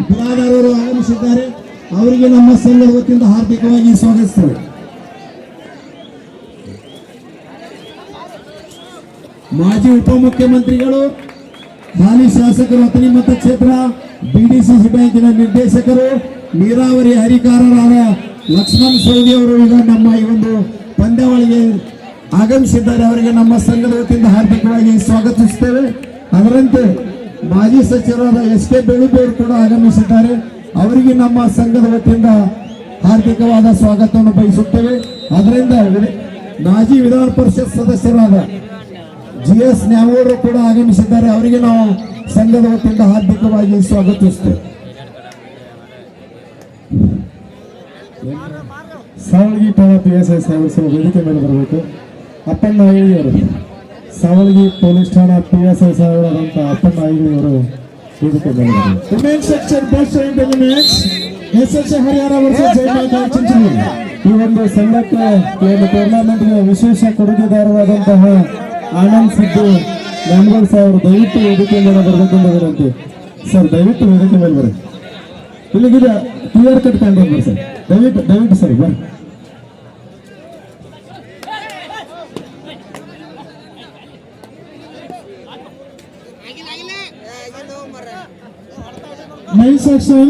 ಬಿರಾದಾರ್ ಅವರು ಆಗಮಿಸಿದ್ದಾರೆ. ಅವರಿಗೆ ನಮ್ಮ ಸಂಘದ ವತಿಯಿಂದ ಹಾರ್ದಿಕವಾಗಿ ಸ್ವಾಗತಿಸುತ್ತೇವೆ. ಮಾಜಿ ಉಪಮುಖ್ಯಮಂತ್ರಿಗಳು, ಹಾಲಿ ಶಾಸಕರು, ಅಥಣಿ ಮತಕ್ಷೇತ್ರ ಬಿಡಿಸಿಸಿ ಬ್ಯಾಂಕಿನ ನಿರ್ದೇಶಕರು, ನೀರಾವರಿ ಅಧಿಕಾರರಾದ ಲಕ್ಷ್ಮಣ್ ಸವದಿ ಅವರು ಈಗ ನಮ್ಮ ಈ ಒಂದು ಪಂದ್ಯಾವಳಿಗೆ ಆಗಮಿಸಿದ್ದಾರೆ. ಅವರಿಗೆ ನಮ್ಮ ಸಂಘದ ವತಿಯಿಂದ ಹಾರ್ದಿಕವಾಗಿ ಸ್ವಾಗತಿಸುತ್ತೇವೆ. ಅದರಂತೆ ಮಾಜಿ ಸಚಿವರಾದ SK ಬೆಳುಬಿ ಅವರು ಕೂಡ ಆಗಮಿಸಿದ್ದಾರೆ. ಅವರಿಗೆ ನಮ್ಮ ಸಂಘದ ವತಿಯಿಂದ ಹಾರ್ದಿಕವಾದ ಸ್ವಾಗತವನ್ನು ಬಯಸುತ್ತೇವೆ. ಅದರಿಂದ ಮಾಜಿ ವಿಧಾನ ಪರಿಷತ್ ಸದಸ್ಯರಾದ GS ನ್ಯಾಮಗೌಡರು ಕೂಡ ಆಗಮಿಸಿದ್ದಾರೆ. ಅವರಿಗೆ ನಾವು ಸಂಘದ ವತಿಯಿಂದ ಹಾರ್ದಿಕವಾಗಿ ಸ್ವಾಗತಿಸುತ್ತೇವೆ. ಸಾವಳಗಿ ಠಾಣಾ PSI ಸಾಹೇಬರು ವೇದಿಕೆ ಮೇಲೆ ಬರಬೇಕು. ಅಪ್ಪಣ್ಣ ಐಳಿಯವರು, ಸಾವಳಗಿ ಪೊಲೀಸ್ ಠಾಣಾ PSI ಸಾಹೇಬರಾದಂಥ ಅಪ್ಪಣ್ಣ ಐಳಿಯವರು ವೇದಿಕೆ ಮೇಲೆ ಬರಬೇಕು. Women's section first match SSA Haryana versus Jaimata Chincholi. ಈ ಒಂದು ಸಂಘಕ್ಕೆ ಟೂರ್ನಮೆಂಟ್ಗೆ ವಿಶೇಷ ಕೊಡುಗೆದಾರರಾದಂತಹ ಆನಂದ್ ಸಿದ್ದು ನ್ಯಾಮಗೌಡ ಸಾಹೇಬರು ದಯವಿಟ್ಟು ವೇದಿಕೆ ಮೇಲೆ ಬರಬೇಕೆಂದು ವಿನಂತಿ. ಸರ್ ದಯವಿಟ್ಟು ವೇದಿಕೆ ಮೇಲೆ ಬನ್ನಿ. ಇಲ್ಲಿಗಿದೆ ಕ್ಲಿಯರ್ ಕಟ್ ಕಾಣ್ಬೋದು ಸರ್. ದಯವಿಟ್ಟು ಸರ್ ಬನ್ನಿ. Main section,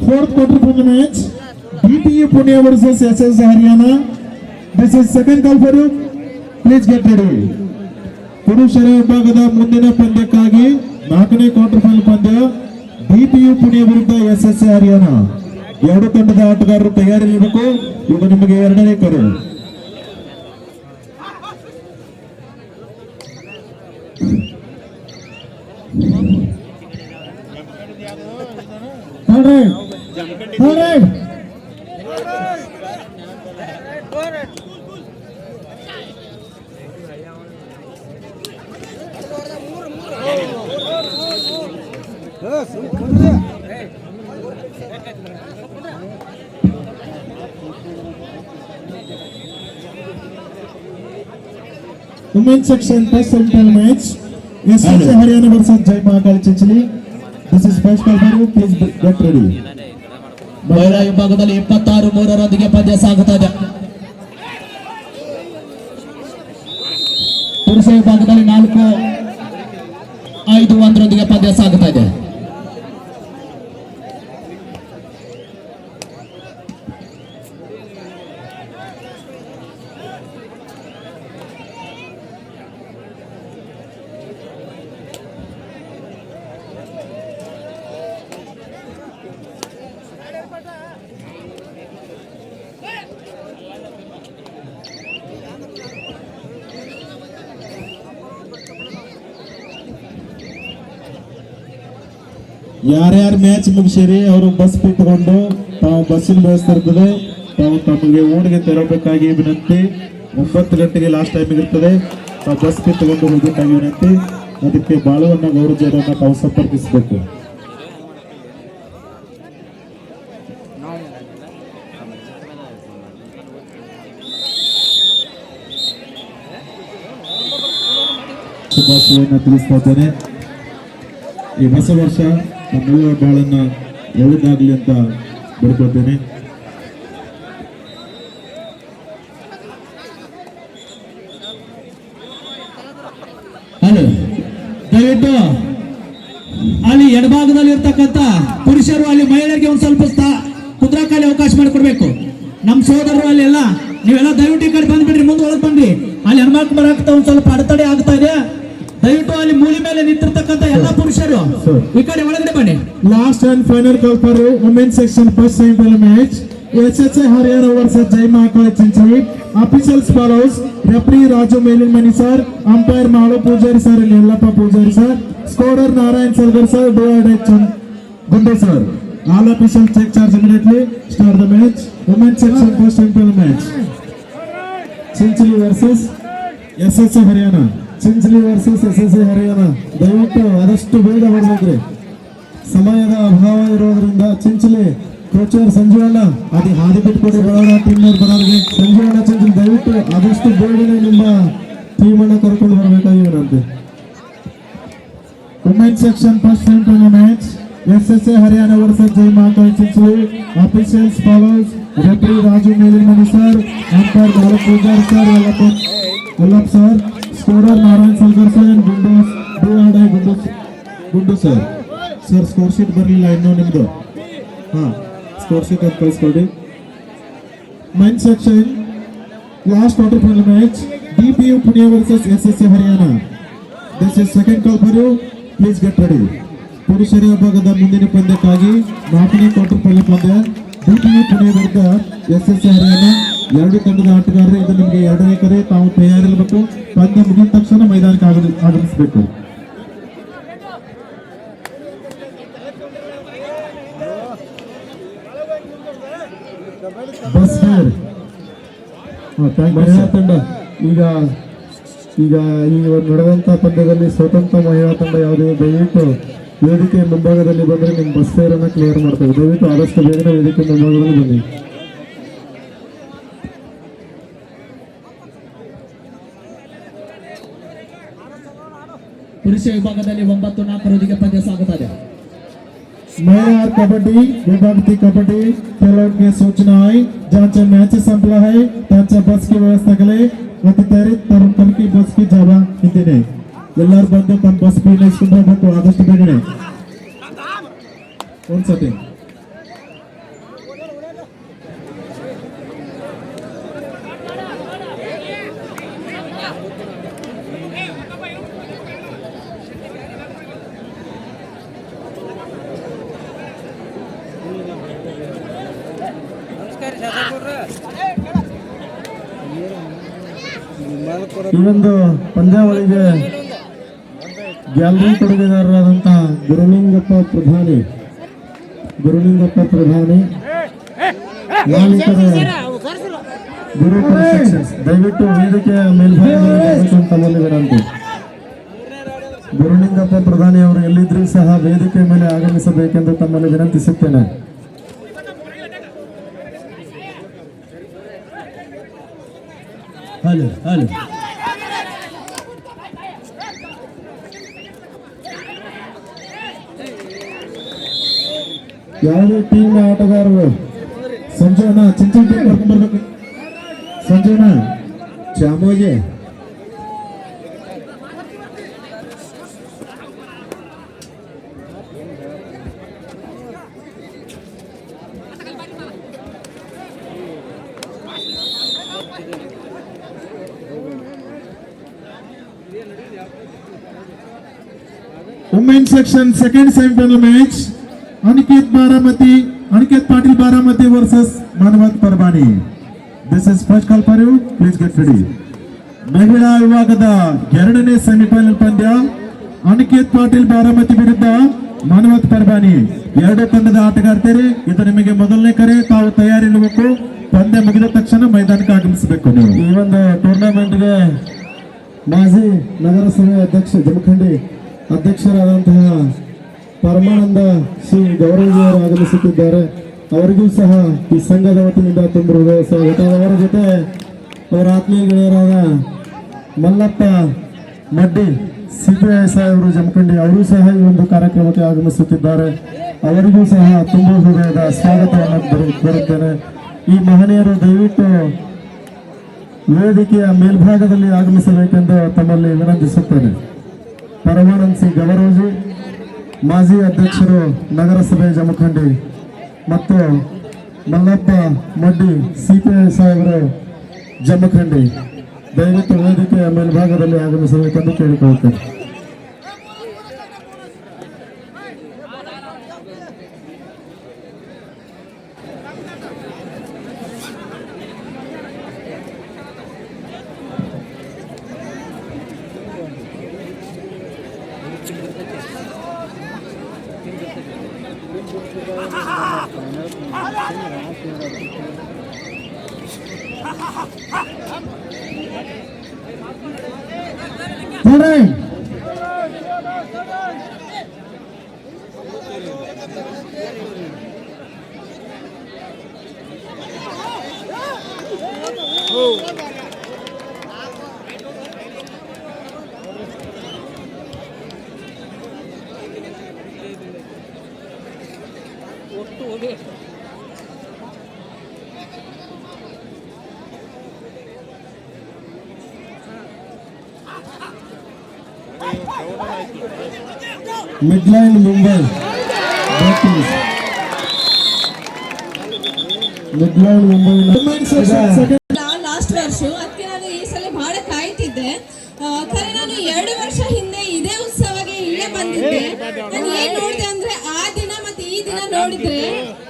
fourth quarter from the match, DTU Pune versus SSA Haryana. This is second call for you. Please get ready. ಪುರುಷರ ವಿಭಾಗದ ಮುಂದಿನ ಪಂದ್ಯಕ್ಕಾಗಿ 4ನೇ ಕ್ವಾರ್ಟರ್ ಫೈನಲ್ ಪಂದ್ಯ DTU ಪುಣೆ ವಿರುದ್ಧ SSA ಹರಿಯಾಣ. ಎರಡು ತಂಡದ ಆಟಗಾರರು ತಯಾರಿರಬೇಕು. ಈಗ ನಿಮಗೆ 2ನೇ ಕರೆ. Women's section first semi-final match, SSA Haryana versus Jai Mahakali Chincholi. This is first call for you. Please get ready. ಮಹಿಳಾ ವಿಭಾಗದಲ್ಲಿ 26-3 ಪಂದ್ಯ ಸಾಗುತ್ತಾ ಇದೆ. ಪುರುಷ ವಿಭಾಗದಲ್ಲಿ 4-5-1 ಪಂದ್ಯ ಸಾಗುತ್ತಾ ಇದೆ. ಯಾರ್ಯಾರು ಮ್ಯಾಚ್ ಮುಗಿಸಿರಿ ಅವರು ಬಸ್ ಬಿಟ್ಟುಕೊಂಡು ತಾವು ಬಸ್ಸಿನ ವ್ಯವಸ್ಥೆ ಇರ್ತದೆ. ತಾವು ತಮಗೆ ಊರಿಗೆ ತೆರಬೇಕಾಗಿ ವಿನಂತಿ. 9 ಗಂಟೆಗೆ ಲಾಸ್ಟ್ ಟೈಮಿಗೆ ಇರ್ತದೆ. ತಾವು ಬಸ್ ಬಿಟ್ಟುಕೊಂಡು ಹೋಗಬೇಕಾಗಿ ವಿನಂತಿ. ಅದಕ್ಕೆ ಬಾಳುವನ್ನ ಗೌರವರನ್ನ ತಾವು ಸಂಪರ್ಕಿಸಬೇಕು. ಶುಭಾಶಯವನ್ನು ತಿಳಿಸ್ತಾ ಇದ್ದೇನೆ. ಈ ಹೊಸ ವರ್ಷ ನಮ್ಮೆಲ್ಲರ ಬಾಳನ್ನ ಒಳ್ಳೆದಾಗಲಿ ಅಂತ ಬೇಡ್ಕೊಳ್ತೇನೆ. ದಯವಿಟ್ಟು ಅಲ್ಲಿ ಎಡಭಾಗದಲ್ಲಿ ಇರ್ತಕ್ಕಂಥ ಪುರುಷರು ಅಲ್ಲಿ ಮಹಿಳೆಯರಿಗೆ ಒಂದು ಸ್ವಲ್ಪ ಕುದ್ರಕಾಲಿ ಅವಕಾಶ ಮಾಡಿಕೊಡ್ಬೇಕು. ನಮ್ಮ ಸೋದರರು ಅಲ್ಲಿ ಎಲ್ಲ ನೀವೆಲ್ಲ ದಯವಿಟ್ಟು ಈ ಕಡೆ ಬಂದ್ಬಿಡ್ರಿ, ಮುಂದೆ ಒಳಗೆ ಬನ್ನಿ. ಅಲ್ಲಿ ಹೆಣ್ಮಕ್ಳು ಬರಾಕ್ತಾ ಒಂದು ಸ್ವಲ್ಪ ಅಡೆತಡೆ ಆಗ್ತಾ ಇದೆ. ದಯವಿಟ್ಟು ಅಲ್ಲಿ ಮೂಲಿ ಮೇಲೆ ನಿಂತಿರ್ತಕ್ಕಂಥ ಎಲ್ಲ ಪುರುಷರು ಈ ಕಡೆ ಒಳಗಡೆ ಬನ್ನಿ. Last and final call for women section first semifinal match SSA Haryana versus Jai Mahakali Chincholi. Officials follows: referee Raju Melinmani sir, umpire Malu Pujari sir and Yellappa Pujari sir, scorer Narayan Salgar sir, Doyade Gunde sir. All officials take charge immediately. Start the match. Women section first semi-final match. Chincholi versus SSA Haryana. Chincholi versus SSA Haryana. ದಯವಿಟ್ಟು ಆದಷ್ಟು ಬೇಗ ಬರಬೇಕ್ರಿ. ಸಮಯದ ಅಭಾವ ಇರೋದ್ರಿಂದ ಚಿಂಚಲಿ ಕೋಚರ್ ಸಂಜೀವಣ್ಣ ಅದು ಹಾದಿ ಬಿಟ್ಕೊಡಿ ಬರೋಣ ಟೀಮ್ನವ್ರು ಬರೋರಿಗೆ. ಸಂಜೀವಣ್ಣ ಚಿಂಚಲಿ ದಯವಿಟ್ಟು ಆದಷ್ಟು ಬೇಗನೆ ನಿಮ್ಮ ಟೀಮನ್ನು ಕರ್ಕೊಂಡು ಬರಬೇಕಾಗಿ ವಿನಂತಿ. Women section first semifinal match SSA Haryana versus Jai Mahakal Chinchli. Officials follows referee Raju Melimani sir, umpire Bala Pujar sir, Vallabh sir, scorer Narayan Salgar sir and Gundu sir. Sir score sheet ಬರಲಿಲ್ಲ ಇನ್ನೂ ನಿಮ್ದು. Score sheet ಅಂತ ಕಳಿಸ್ಕೊಡಿ. Men's section last quarter final match DPU Pune versus SSA Haryana. This is second call for you. Please get ready. ಪುರುಷರ ವಿಭಾಗದ ಮುಂದಿನ ಪಂದ್ಯಕ್ಕಾಗಿ 4ನೇ quarter final ಪಂದ್ಯ DPU ಪುಣೆ ವಿರುದ್ಧ SSA ಹರಿಯಾಣ. ಎರಡು ತಂಡದ ಆಟಗಾರರು ಇದು ನಿಮಗೆ 2 ಎಕರೆ ತಾವು ತಯಾರಿರಬೇಕು. ಪಂದ್ಯ ಮುಗಿದ ತಕ್ಷಣ ಮೈದಾನಕ್ಕೆ ಆಗಮಿಸಬೇಕು. ಮಹಿಳಾ ತಂಡ ಈಗ ನಡೆದಂತ ಪಂದ್ಯದಲ್ಲಿ ಸ್ವತಂತ್ರ ಮಹಿಳಾ ತಂಡ ಯಾವುದೇ ದಯವಿಟ್ಟು ವೇದಿಕೆ ಮುಂಭಾಗದಲ್ಲಿ ಬಂದರೆ ನಿಮ್ಮ ಬಸ್ ಫೇರ್ ಅನ್ನ ಕ್ಲಿಯರ್ ಮಾಡ್ತೇವೆ. ದಯವಿಟ್ಟು ಆದಷ್ಟು ಬೇಗನೆ ವೇದಿಕೆ ಮುಂಭಾಗದಲ್ಲಿ ಬನ್ನಿ. ಪುರುಷ ವಿಭಾಗದಲ್ಲಿ 9-4 ಪಂದ್ಯ ಸಾಗುತ್ತದೆ. महिला कबड्डी विभाग कबड्डी खेळाडूंनी सूचना आहे ज्यांचा मॅच संपला आहे त्यांच्या बस की व्यवस्था केली अति तयारीत तरुण की बस की जावा ಹಿಂದಿದೆ. ಎಲ್ಲರೂ ಬಂದು ತಮ್ಮ ಬಸ್ ಫೀಲ್ ಇಸ್ಕೊಂಡು ಹೋಗಬೇಕು ಆದಷ್ಟು ಬೇಗನೆ. ಒಂದ್ಸತಿ ಈ ಒಂದು ಪಂದ್ಯಾವಳಿಗೆ ಗ್ಯಾಲರಿ ಕೊಡುಗೆದಾರರಾದಂತಹ ಗುರುಲಿಂಗಪ್ಪ ಪ್ರಧಾನಿ ಮಾಲೀಕರ ಗುರು ಕನ್ಸ್ಟ್ರಕ್ಷನ್ಸ್ ದಯವಿಟ್ಟು ವೇದಿಕೆಯ ಮೇಲ್ಭಾಗದಲ್ಲಿ ತಮ್ಮಲ್ಲಿ ವಿನಂತಿ. ಗುರುಲಿಂಗಪ್ಪ ಪ್ರಧಾನಿ ಅವರು ಎಲ್ಲಿದ್ರೂ ಸಹ ವೇದಿಕೆ ಮೇಲೆ ಆಗಮಿಸಬೇಕೆಂದು ತಮ್ಮಲ್ಲಿ ವಿನಂತಿಸುತ್ತೇನೆ. ಹಲೋ ಯಾವುದೇ ಟೀಮ್ ಆಟಗಾರರು ಸಂಜೋಣ ಚಿಂಚೋಟಿ ಕರ್ಕೊಂಡು ಬರ್ಬೇಕು. ಸಂಜೋಣ ಚಾಮೋಜೆ Women's section second semi-final match Aniket Patil Baramati versus Manvat Parbani. This is first call for you. Please get ready. ಮಹಿಳಾ ವಿಭಾಗದ 2ನೇ ಸೆಮಿಫೈನಲ್ ಪಂದ್ಯ ಅನಿಕೇತ್ ಪಾಟೀಲ್ ಬಾರಾಮತಿ ವಿರುದ್ಧ ಮಾನವತ್ ಪರ್ಬಾನಿ. ಎರಡು ತಂಡದ ಆಟಗಾರ್ತಿರಿ. ಇದು ನಿಮಗೆ ಮೊದಲನೇ ಕರೆ. ತಾವು ತಯಾರಿರಬೇಕು. ಪಂದ್ಯ ಮುಗಿದ ತಕ್ಷಣ ಮೈದಾನಕ್ಕೆ ಆಗಮಿಸಬೇಕು. ನೀವು ಈ ಒಂದು ಟೂರ್ನಮೆಂಟ್ಗೆ ಮಾಜಿ ನಗರಸಭೆ ಅಧ್ಯಕ್ಷ ಜಮಖಂಡಿ ಅಧ್ಯಕ್ಷರಾದಂತಹ ಪರಮಾನಂದ ಶ್ರೀ ಗೌರವಿಯವರು ಆಗಮಿಸುತ್ತಿದ್ದಾರೆ. ಅವರಿಗೂ ಸಹ ಈ ಸಂಘದ ವತಿಯಿಂದ ತುಂಬ ಹೃದಯ ಸ್ವಾಗತ. ಅವರ ಜೊತೆ ಅವರ ಆತ್ಮೀಯ ಗೆಳೆಯರಾದ ಮಲ್ಲಪ್ಪ ಮಡ್ಡಿ CPI ಸಾಹೇಬರು ಜಮಖಂಡಿ ಅವರು ಸಹ ಈ ಒಂದು ಕಾರ್ಯಕ್ರಮಕ್ಕೆ ಆಗಮಿಸುತ್ತಿದ್ದಾರೆ. ಅವರಿಗೂ ಸಹ ತುಂಬ ಹೃದಯದ ಸ್ವಾಗತವನ್ನು ಬರುತ್ತೇನೆ. ಈ ಮಹನೀಯರು ದಯವಿಟ್ಟು ವೇದಿಕೆಯ ಮೇಲ್ಭಾಗದಲ್ಲಿ ಆಗಮಿಸಬೇಕೆಂದು ತಮ್ಮಲ್ಲಿ ವಿನಂತಿಸುತ್ತೇನೆ. ಪರಮಾನಂದ್ ಸಿ ಗವರೋಜಿ ಮಾಜಿ ಅಧ್ಯಕ್ಷರು ನಗರಸಭೆ ಜಮಖಂಡಿ ಮತ್ತು ಮಲ್ಲಪ್ಪ ಮಡ್ಡಿ CPI ಸಾಹೇಬರು ಜಮಖಂಡಿ ದಯವಿಟ್ಟು ವೇದಿಕೆಯ ಮೇಲ್ಭಾಗದಲ್ಲಿ ಆಗಮಿಸಬೇಕೆಂದು ಕೇಳಿಕೊಳ್ಳುತ್ತೇನೆ. Midland Mumbai Midland Mumbai women's section second last ವರ್ಷ ಅದಕ್ಕೆ ನಾನು ಈ ಸಲ ಬಹಳ ಕಾಯ್ತಿದ್ದೆ. ಖರೆ ನಾನು 2 ವರ್ಷ ಹಿಂದೆ ಇದೇ ಉತ್ಸವಕ್ಕೆ ಇಲ್ಲೇ ಬಂದಿದ್ದೆ. ನಾನು ಏನ್ ನೋಡಿದೆ ಅಂದ್ರೆ ಆ ದಿನ ಮತ್ತೆ ಈ ದಿನ ನೋಡಿದ್ರೆ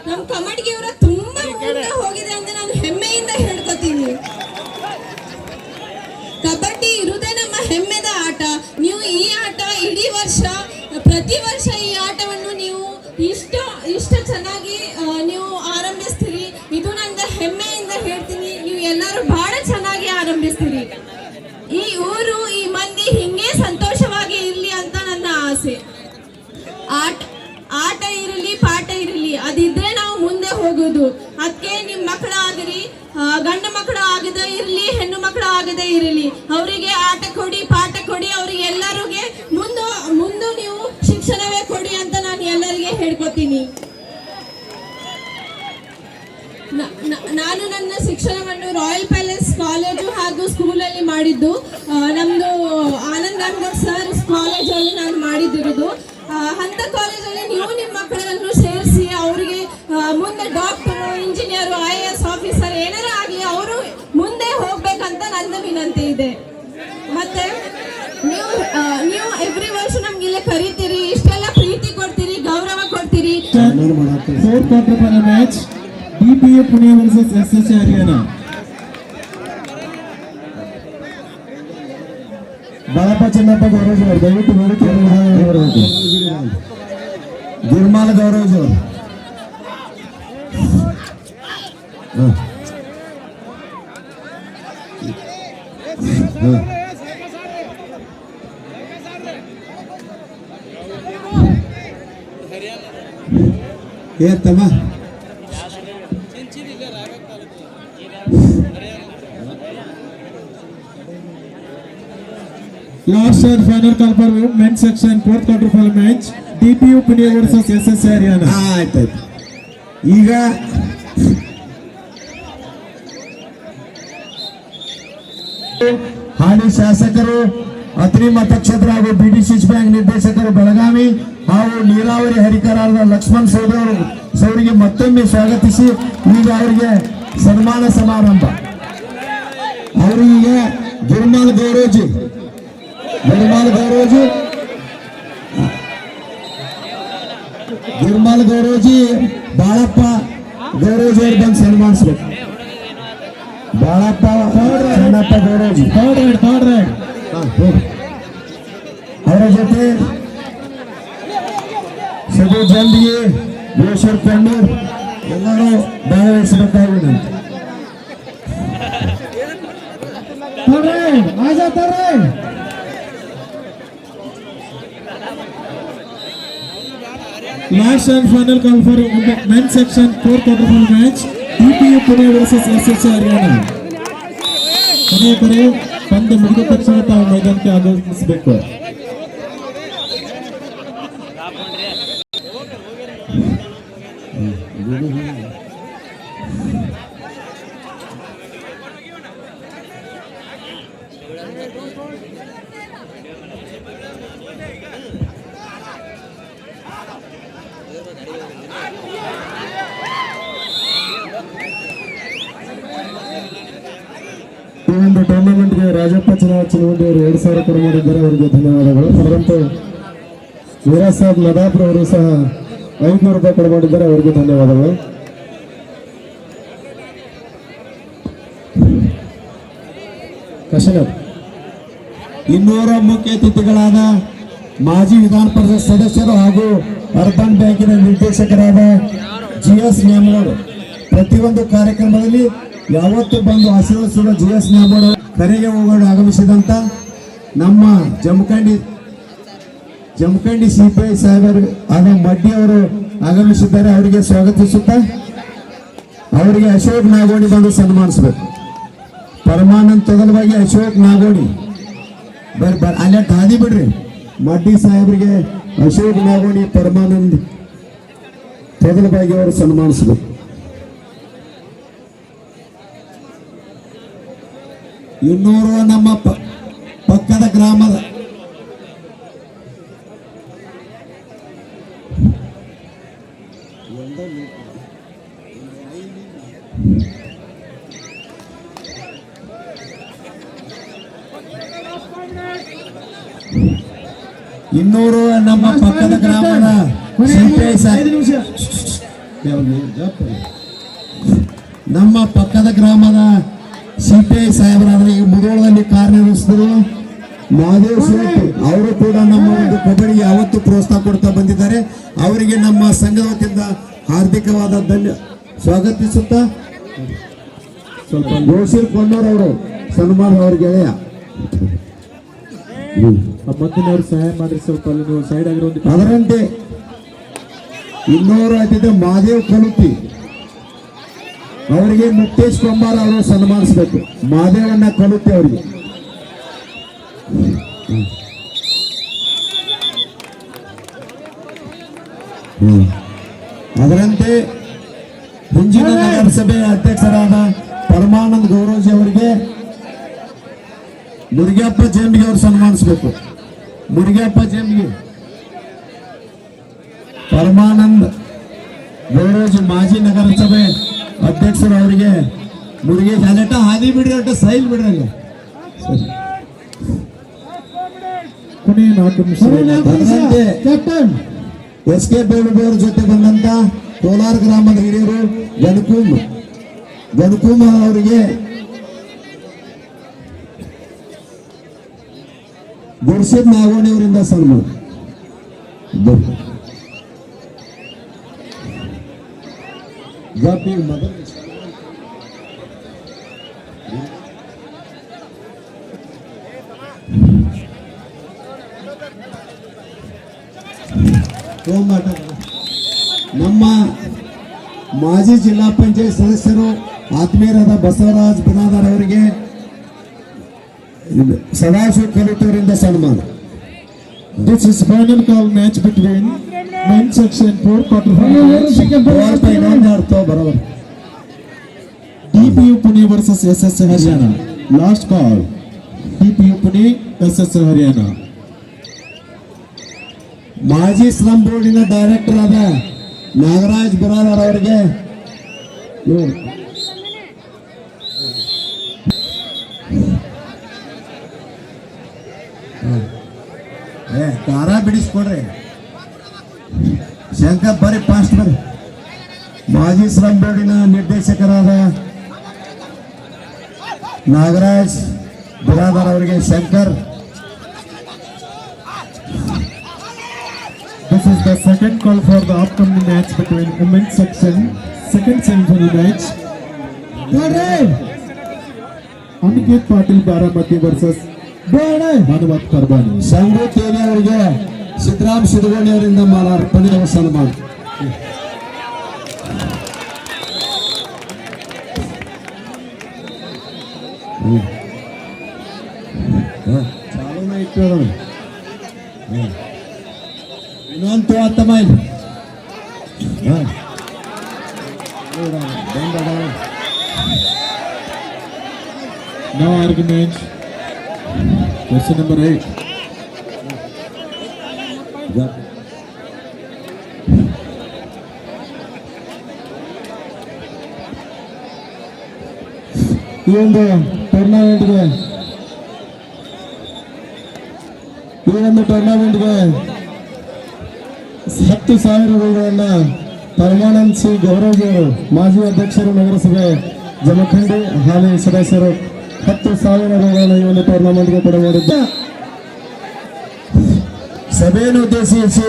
ನಮ್ಮ ಕಮಟಗಿಯವರ ತುಂಬಾ ಮುಂದೆ ಹೋಗಿದೆ ಅಂತ ನಾನು ಹೆಮ್ಮೆಯಿಂದ ಹೇಳ್ಕೊತೀನಿ. ಕಬಡ್ಡಿ ಇರುವುದೇ ನಮ್ಮ ಹೆಮ್ಮೆದ ಆಟ. ನೀವು ಈ ಆಟ ಇಡೀ ವರ್ಷ ಪ್ರತಿ ವರ್ಷ ಈ ಆಟವನ್ನು ನೀವು ಇಷ್ಟು ಚೆನ್ನಾಗಿ ನೀವು ಆರಂಭಿಸ್ತೀರಿ. ಇದು ನನ್ನ ಹೆಮ್ಮೆಯಿಂದ ಹೇಳ್ತೀನಿ. ನೀವು ಎಲ್ಲರೂ ಬಹಳ ಚೆನ್ನಾಗಿ ಆರಂಭಿಸ್ತೀರಿ. ಈ ಊರು ಈ ಮಂದಿ ಹಿಂಗೆ ಸಂತೋಷವಾಗಿ ಇರ್ಲಿ ಅಂತ ನನ್ನ ಆಸೆ. ಆಟ ಇರಲಿ ಪಾಠ ಇರಲಿ ಅದಿದ್ರೆ ನಾವು ಮುಂದೆ ಹೋಗೋದು. ಅದಕ್ಕೆ ನಿಮ್ಮ ಮಕ್ಕಳಾಗಲಿ ಗಂಡು ಮಕ್ಕಳು ಆಗದೆ ಇರಲಿ ಹೆಣ್ಣು ಮಕ್ಕಳು ಆಗದೆ ಇರಲಿ ಅವರಿಗೆ ಆಟ ಕೊಡಿ ಪಾಠ ಕೊಡಿ. ಅವರಿಗೆ ಎಲ್ಲರಿಗೆ ಮುಂದೆ ನೀವು ಶಿಕ್ಷಣವೇ ಕೊಡಿ ಅಂತ ನಾನು ಎಲ್ಲರಿಗೆ ಹೇಳ್ಕೊತೀನಿ. ನಾನು ನನ್ನ ಶಿಕ್ಷಣವನ್ನು ರಾಯಲ್ ಪ್ಯಾಲೇಸ್ ಕಾಲೇಜು ಹಾಗೂ ಸ್ಕೂಲಲ್ಲಿ ಮಾಡಿದ್ದು. ನಮ್ಮದು ಆನಂದ್ ರಾಮಗೌಡ್ ಸರ್ ಕಾಲೇಜಲ್ಲಿ ನಾನು ಮಾಡಿದಿರೋದು. ಅಂಥ ಕಾಲೇಜಲ್ಲಿ ನೀವು ನಿಮ್ಮ ಮಕ್ಕಳನ್ನು ಸೇರಿಸಿ ಅವರಿಗೆ ಮುಂದೆ ಡಾಕ್ಟರು ಇಂಜಿನಿಯರು IAS ಆಫೀಸರ್ ಏನಾರ ಆಗಲಿ ಅವರು ಮುಂದೆ ಹೋಗ್ಬೇಕಂತ ನನ್ನ ವಿನಂತಿ ಇದೆ. ಮತ್ತೆ ನೀವು ಎವ್ರಿ ವರ್ಷ ನಮ್ಗೆ ಇಲ್ಲೇ ಕರಿತೀರಿ, ಇಷ್ಟೆಲ್ಲ ಪ್ರೀತಿ ಕೊಡ್ತೀರಿ, ಗೌರವ ಕೊಡ್ತೀರಿ. Fourth quarter final match DPU Pune versus SSC Haryana. Balappa Channappa Gaurav ಅವರು ದಯವಿಟ್ಟು ವೇದಿಕೆ ಬರಬೇಕು. ಗಿರ್ಮಾಲ್ ಗೌರವ್ ಅವರು ಏತಮ್ಮ Last and final call for men's section fourth quarter final match DPU Pune versus SSC Haryana. ಆಯ್ತಾಯ್ತು. ಈಗ ಹಾಲಿ ಶಾಸಕರು ಅತ್ರಿ ಮತಕ್ಷೇತ್ರ ಹಾಗೂ BDCS ಬ್ಯಾಂಕ್ ನಿರ್ದೇಶಕರು ಬೆಳಗಾವಿ ಹಾಗೂ ನೀರಾವರಿ ಹರಿಕರಾದ ಲಕ್ಷ್ಮಣ್ ಸೌರಿಗೆ ಮತ್ತೊಮ್ಮೆ ಸ್ವಾಗತಿಸಿ ಈಗ ಅವರಿಗೆ ಸನ್ಮಾನ ಸಮಾರಂಭ. ಅವರಿಗೆ ಗಿರ್ಮಾಲ್ ಗೌರವಜಿ ಬಾಳಪ್ಪ ಗೌರವಜಿ ಅವ್ರು ಬಂದು ಸನ್ಮಾನಿಸ್ಬೇಕು. ಬಾಳಪ್ಪ ಚೆನ್ನಪ್ಪ ಗೌರವಜಿ ಥರ್ಡ್ ರೈಡ್ ಅವರ ಜೊತೆ ಸಗು ಜಂದಿಗೆ ಯೋಶರ್ ಕಣ್ಣೂರ್ ಎಲ್ಲರೂ ಭಾಗವಹಿಸಬೇಕಾಗಿದೆ. Last and final call for men's section fourth quarter final match DPU Pune versus SSC Haryana. ಕೊನೆಯ ಕರೆ ಪಂದ್ಯ ಮುಗಿದ ತಕ್ಷಣ ತಾವು ಮೈದಾನಕ್ಕೆ ಆಗಮಿಸಬೇಕು. ಈ ಒಂದು ಟೂರ್ನಮೆಂಟ್ಗೆ ರಾಜಪ್ಪ ಚಿಲುವಂಡಿ ಅವರು 2,000 ಕೊಡ ಮಾಡಿದ್ದಾರೆ, ಅವರಿಗೆ ಧನ್ಯವಾದಗಳು. ಅದರಂತೆ ವೀರಾಜ್ ಸಾಬ್ ನದಾಪುರ ಅವರು ಸಹ 500 ರೂಪಾಯಿ ಕೊಡ ಮಾಡಿದ್ದಾರೆ, ಅವರಿಗೆ ಧನ್ಯವಾದಗಳು. ಕಶನಪ್ ಇನ್ನೂರ ಮುಖ್ಯ ಅತಿಥಿಗಳಾದ ಮಾಜಿ ವಿಧಾನ ಪರಿಷತ್ ಸದಸ್ಯರು ಹಾಗೂ ಅರ್ಬನ್ ಬ್ಯಾಂಕಿನ ನಿರ್ದೇಶಕರಾದ GS ನ್ಯಾಮಗೌಡ ಪ್ರತಿಯೊಂದು ಕಾರ್ಯಕ್ರಮದಲ್ಲಿ ಯಾವತ್ತು ಬಂದು ಆಶೀರ್ವದಿಸಿದ GS ನ್ಯಾಮಗೌಡ ಕರೆಗೆ ಹೋಗೋಣ ಆಗಮಿಸಿದಂತ ನಮ್ಮ ಜಮಖಂಡಿ CPI ಸಾಹೇಬರು ಆದ ಮಡ್ಡಿ ಅವರು ಆಗಮಿಸಿದ್ದಾರೆ. ಅವರಿಗೆ ಸ್ವಾಗತಿಸುತ್ತಾ ಅವರಿಗೆ ಅಶೋಕ್ ನಾಗೋಡಿ ಬಂದು ಸನ್ಮಾನಿಸಬೇಕು. ಪರಮಾನಂದ್ ತೊಗಲವಾಗಿ ಅಶೋಕ್ ನಾಗೋಡಿ ಅಲ್ಲೇ ಗಾದಿ ಬಿಡ್ರಿ. ಮಡ್ಡಿ ಸಾಹೇಬರಿಗೆ ಅಶೋಕ್ ನಾಗೋಡಿ ಪರಮಾನಂದ್ ತೊದಲಬಾಗಿ ಅವರು ಸನ್ಮಾನಿಸಬೇಕು. ಇನ್ನೂರು ನಮ್ಮ ಪಕ್ಕದ ಗ್ರಾಮದ ಇನ್ನೂರು ನಮ್ಮ ಪಕ್ಕದ ಗ್ರಾಮದ ಸಿಪಿಐ ನಮ್ಮ ಪಕ್ಕದ ಗ್ರಾಮದ ಸಿಪಿಐ ಸಾಹೇಬರಾದ್ರೆ ಈಗ ಮುಧೋಳದಲ್ಲಿ ಕಾರ್ಯನಿರ್ವಹಿಸಿದ್ರು ಮಹಾದೇವ್ ಶೆಟ್ಟಿ ಅವರು ಕೂಡ ನಮ್ಮ ಒಂದು ಕಬಡ್ಡಿ ಯಾವತ್ತು ಪ್ರೋತ್ಸಾಹ ಕೊಡ್ತಾ ಬಂದಿದ್ದಾರೆ. ಅವರಿಗೆ ನಮ್ಮ ಸಂಘದ ವತಿಯಿಂದ ಹಾರ್ದಿಕವಾದ ಸ್ವಾಗತಿಸುತ್ತಾ ಸ್ವಲ್ಪ ಗೋಶೀರ್ ಕೊಂಡೋರವರು ಸನ್ಮಾನ ಅವ್ರ ಗೆಳೆಯ ಮತ್ತಿನವ್ರು ಸಹಾಯ ಮಾಡ್ರಿ, ಸ್ವಲ್ಪ ಅಲ್ಲಿ ನೀವು ಸೈಡ್ ಆಗಿರೋ ಅದರಂತೆ ಇನ್ನೂರು ಅತಿಥಿ ಮಹಾದೇವ್ ಕಲುತಿ ಅವರಿಗೆ ಮುಕ್ತೇಶ್ ಕುಮಾರ್ ಅವರು ಸನ್ಮಾನಿಸಬೇಕು. ಮಹಾದೇವಣ್ಣ ಕಲುತಿ ಅವರಿಗೆ ಅದರಂತೆ ಮುಂಜಿನ ನಗರಸಭೆ ಅಧ್ಯಕ್ಷರಾದ ಪರಮಾನಂದ್ ಗೌರೋಜಿ ಅವರಿಗೆ ಮುರುಗಪ್ಪ ಜಂಬಿಗೆ ಅವರು ಸನ್ಮಾನಿಸಬೇಕು. ಮುರುಗಪ್ಪ ಜಂಬಿಗೆ ಪರಮಾನಂದ್ ಗೌರೋಜಿ ಮಾಜಿ ನಗರಸಭೆ ಅಧ್ಯಕ್ಷರು ಅವರಿಗೆ ಮುರುಗೇಶ್ ಅಲ್ಲಟ ಹಾದಿ ಬಿಡ್ರಿ ಅಟ ಸೈಲ್ ಬಿಡ್ರಿ ಅಲ್ಲಿ ಕೊನೆಯ 4 ನಿಮಿಷ. ಅದರಂತೆ ಕ್ಯಾಪ್ಟನ್ ಎಸ್ ಕೆ ಬೇಳುಬೆಯವರ ಜೊತೆ ಬಂದಂತ ಕೋಲಾರ ಗ್ರಾಮದ ಹಿರಿಯರು ಗಣಕುಮ ಅವರಿಗೆ ಗುರ್ಸಿದ್ ನಾಗೋಣಿ ಅವರಿಂದ ಸನ್ಮಾನ. ನಮ್ಮ ಮಾಜಿ ಜಿಲ್ಲಾ ಪಂಚಾಯತ್ ಸದಸ್ಯರು ಆತ್ಮೀಯರಾದ ಬಸವರಾಜ್ ಬಿನಾದಾರ್ ಅವರಿಗೆ ಸದಾಶಿವ ಕಲಿತವರಿಂದ ಸನ್ಮಾನ. This is final call match between men's section 4 quarter final. ಬರೋबर DPU Pune versus SS Haryana. Last call. DPU Pune SS Haryana. ಮಾಜಿ ಸ್ಲಂ ಬೋರ್ಡಿನ ಡೈರೆಕ್ಟರ್ ಆದ ನಾಗರಾಜ್ ಬಿರಾದಾರ್ ಅವರಿಗೆ ದಾರ ಬಿಡಿಸ್ಕೊಡ್ರಿ. ಶಂಕರ್ ಬರ್ರಿ ಫಾಸ್ಟ್ ಬರ್ರಿ. ಮಾಜಿ ಸ್ಲಂ ಬೋರ್ಡಿನ ನಿರ್ದೇಶಕರಾದ ನಾಗರಾಜ್ ಬಿರಾದಾರ್ ಅವರಿಗೆ Shankar. This is the second call for the upcoming match between women's section, second semi-final match. Aniket Patil Baramati versus Bhanuvat Karbani. ಸಂಘ ತೇಲಿ ಅವರಿಗೆ ಸಿದ್ದರಾಮ್ ಸಿದ್ದಗೋಣಿ ಅವರಿಂದ ಮಾಲಾರ್ಪಣೆ ಸನ್ಮಾನ. ಚಾಲೂನ ಇಟ್ಟು ಇನ್ನೊಂದು 30 mile No argument. Question number 8. ಈ ಒಂದು ಟೂರ್ನಮೆಂಟ್ಗೆ 10,000 ರೂಪಾಯಿಗಳನ್ನ ಪರಮಾನಂದ್ ಸಿ ಗೌರವ್ಜಿಯವರು ಮಾಜಿ ಅಧ್ಯಕ್ಷರು ನಗರಸಭೆ ಜಮಖಂಡಿ ಹಾಲಿ ಸದಸ್ಯರು 10,000 ರೂಪಾಯಿಗಳನ್ನ ಈ ಒಂದು ಟೂರ್ನಮೆಂಟ್ಗೆ ಕೊಡಮಾಡಿದ್ದು. ಸಭೆಯನ್ನು ಉದ್ದೇಶಿಸಿ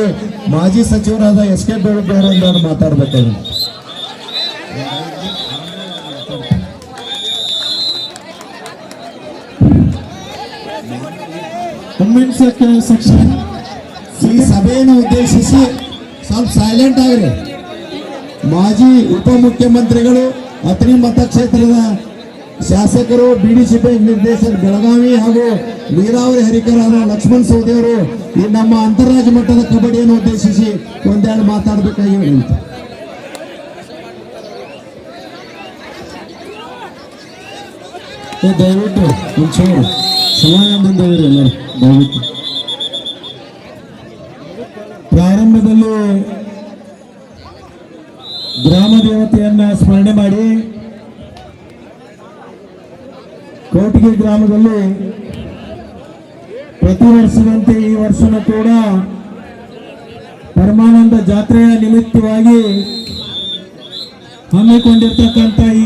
ಮಾಜಿ ಸಚಿವರಾದ ಎಸ್ ಕೆ ಬೇಳುಬೆಯವರಿಂದ ಮಾತಾಡಬೇಕಾಗಿದೆ. Women's section. ಈ ಸಭೆಯನ್ನು ಉದ್ದೇಶಿಸಿ ಸ್ವಲ್ಪ ಸೈಲೆಂಟ್ ಆಗ್ರಿ. ಮಾಜಿ ಉಪಮುಖ್ಯಮಂತ್ರಿಗಳು ಅಥಣಿ ಮತಕ್ಷೇತ್ರದ ಶಾಸಕರು BDCP ನಿರ್ದೇಶಕ ಬೆಳಗಾವಿ ಹಾಗೂ ನೀರಾವರಿ ಹರಿಕರಾದ ಲಕ್ಷ್ಮಣ್ ಸವದಿ ಅವರು ಈ ನಮ್ಮ ಅಂತಾರಾಜ್ಯ ಮಟ್ಟದ ಕಬಡ್ಡಿಯನ್ನು ಉದ್ದೇಶಿಸಿ ಒಂದೆರಡು ಮಾತಾಡಬೇಕಾಗಿ ದಯವಿಟ್ಟು ಒಂಚೂರು ಸಮಾಧಾನದಿಂದ ಇರಿ ಎಲ್ಲರೂ ದಯವಿಟ್ಟು. ಪ್ರಾರಂಭದಲ್ಲಿ ಗ್ರಾಮ ದೇವತೆಯನ್ನ ಸ್ಮರಣೆ ಮಾಡಿ ಕೋಟಿಗೆ ಗ್ರಾಮದಲ್ಲಿ ಪ್ರತಿ ವರ್ಷದಂತೆ ಈ ವರ್ಷನೂ ಕೂಡ ಪರಮಾನಂದ ಜಾತ್ರೆಯ ನಿಮಿತ್ತವಾಗಿ ಹಮ್ಮಿಕೊಂಡಿರ್ತಕ್ಕಂಥ ಈ